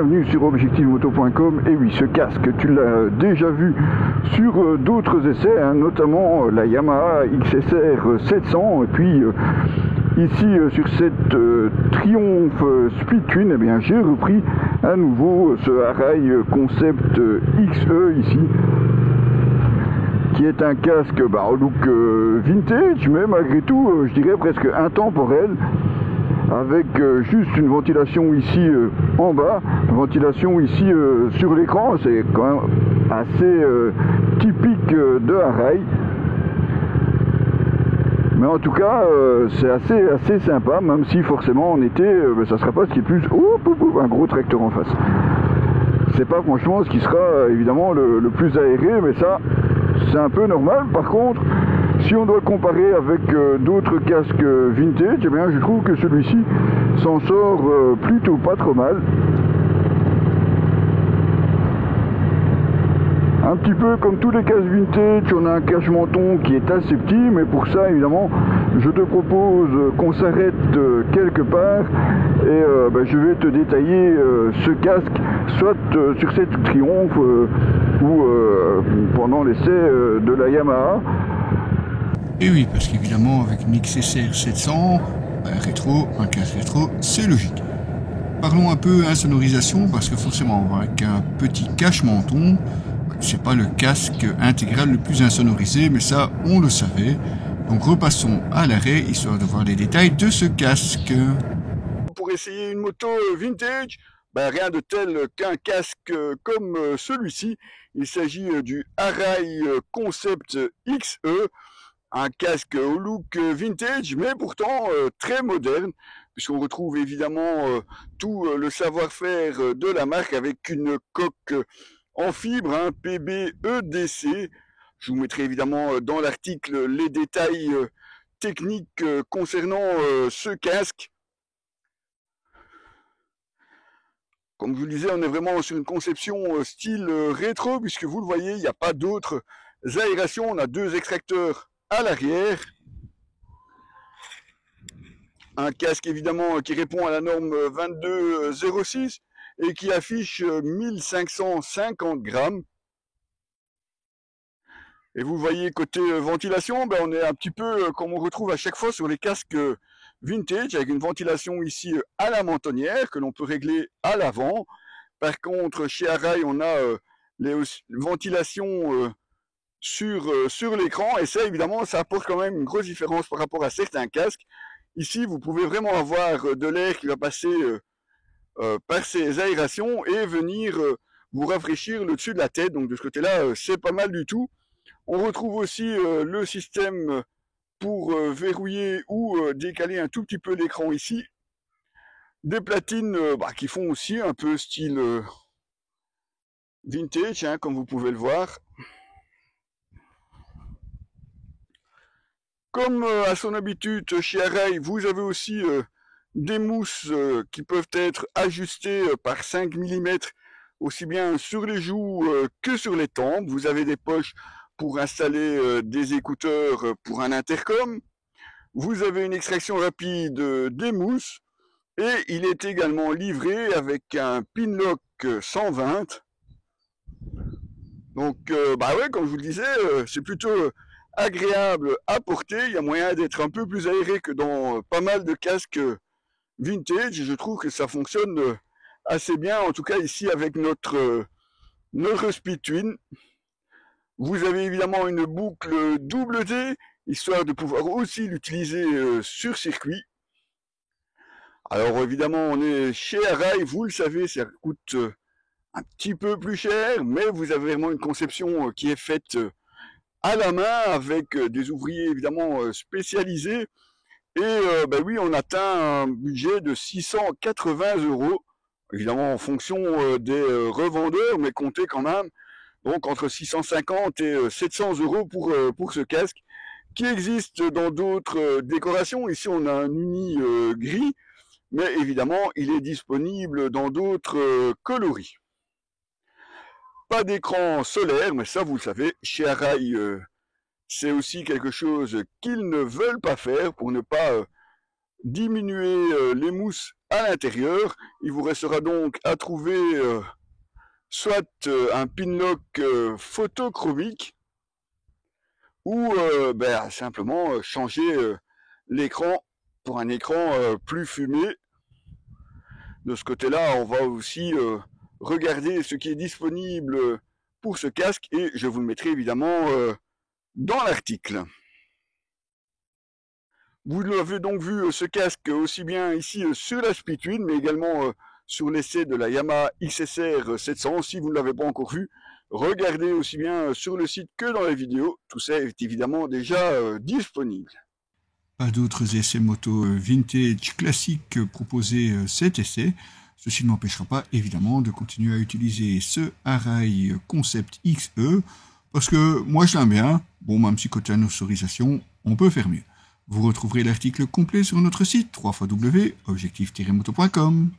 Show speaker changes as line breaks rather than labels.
bienvenue sur objectivemoto.com. Et oui, ce casque, tu l'as déjà vu sur d'autres essais, hein, notamment la Yamaha XSR 700. Et puis ici sur cette Triumph Speed Twin, eh bien, j'ai repris à nouveau ce Arai Concept XE ici, qui est un casque au look vintage, mais malgré tout, je dirais presque intemporel, avec juste une ventilation ici en bas, une ventilation ici sur l'écran. C'est quand même assez typique de Arai. Mais en tout cas, c'est assez sympa, même si forcément en été, ça sera pas ce qui est plus... un gros tracteur en face. C'est pas franchement ce qui sera évidemment le plus aéré, mais ça, c'est un peu normal. Par contre, si on doit le comparer avec d'autres casques vintage, eh bien, je trouve que celui-ci s'en sort plutôt pas trop mal. Un petit peu comme tous les casques vintage, on a un cache-menton qui est assez petit, mais pour ça, évidemment, je te propose qu'on s'arrête quelque part et je vais te détailler ce casque, soit sur cette Triumph ou pendant l'essai de la Yamaha.
Et oui, parce qu'évidemment, avec une XSR 700, un casque rétro, c'est logique. Parlons un peu insonorisation, parce que forcément, avec un petit cache-menton, c'est pas le casque intégral le plus insonorisé, mais ça, on le savait. Donc repassons à l'arrêt, histoire de voir les détails de ce casque.
Pour essayer une moto vintage, rien de tel qu'un casque comme celui-ci. Il s'agit du Arai Concept XE, un casque au look vintage, mais pourtant très moderne, puisqu'on retrouve évidemment tout le savoir-faire de la marque avec une coque en fibre, un PB-EDC. Je vous mettrai évidemment dans l'article les détails techniques concernant ce casque. Comme je vous le disais, on est vraiment sur une conception style rétro, puisque vous le voyez, il n'y a pas d'autres aérations. On a deux extracteurs à l'arrière. Un casque évidemment qui répond à la norme 2206 et qui affiche 1550 grammes. Et vous voyez côté ventilation, on est un petit peu comme on retrouve à chaque fois sur les casques vintage, avec une ventilation ici à la mentonnière que l'on peut régler à l'avant. Par contre, chez Arai, on a les ventilations sur l'écran, et ça évidemment ça apporte quand même une grosse différence par rapport à certains casques. Ici vous pouvez vraiment avoir de l'air qui va passer par ces aérations et venir vous rafraîchir le dessus de la tête. Donc de ce côté là c'est pas mal du tout. On retrouve aussi le système pour verrouiller ou décaler un tout petit peu l'écran ici. Des platines qui font aussi un peu style vintage, hein, comme vous pouvez le voir. Comme à son habitude chez Arai, vous avez aussi des mousses qui peuvent être ajustées par 5 mm, aussi bien sur les joues que sur les tempes. Vous avez des poches pour installer des écouteurs pour un intercom. Vous avez une extraction rapide des mousses. Et il est également livré avec un Pinlock 120. Donc, comme je vous le disais, c'est plutôt agréable à porter. Il y a moyen d'être un peu plus aéré que dans pas mal de casques vintage. Et je trouve que ça fonctionne assez bien, en tout cas ici avec notre Speed Twin. Vous avez évidemment une boucle double D, histoire de pouvoir aussi l'utiliser sur circuit. Alors évidemment, on est chez Arai, vous le savez, ça coûte un petit peu plus cher, mais vous avez vraiment une conception qui est faite à la main avec des ouvriers évidemment spécialisés. Et oui, on atteint un budget de 680 €, évidemment en fonction des revendeurs, mais comptez quand même, donc entre 650 et 700 € pour ce casque, qui existe dans d'autres décorations. Ici, on a un uni gris, mais évidemment, il est disponible dans d'autres coloris. Pas d'écran solaire, mais ça, vous le savez, chez Arai, c'est aussi quelque chose qu'ils ne veulent pas faire pour ne pas diminuer les mousses à l'intérieur. Il vous restera donc à trouver soit un pinlock photochromique ou simplement changer l'écran pour un écran plus fumé. De ce côté-là, on va aussi regarder ce qui est disponible pour ce casque et je vous le mettrai évidemment dans l'article. Vous l'avez donc vu, ce casque aussi bien ici sur la Splitwin, mais également sur l'essai de la Yamaha XSR 700. Si vous ne l'avez pas encore vu, regardez aussi bien sur le site que dans la vidéo. Tout ça est évidemment déjà disponible.
Pas d'autres essais moto vintage classiques proposés cet essai. Ceci ne m'empêchera pas évidemment de continuer à utiliser ce Arai Concept XE parce que moi je l'aime bien. Bon, même si côté annosorisation, on peut faire mieux. Vous retrouverez l'article complet sur notre site www.objectif-moto.com.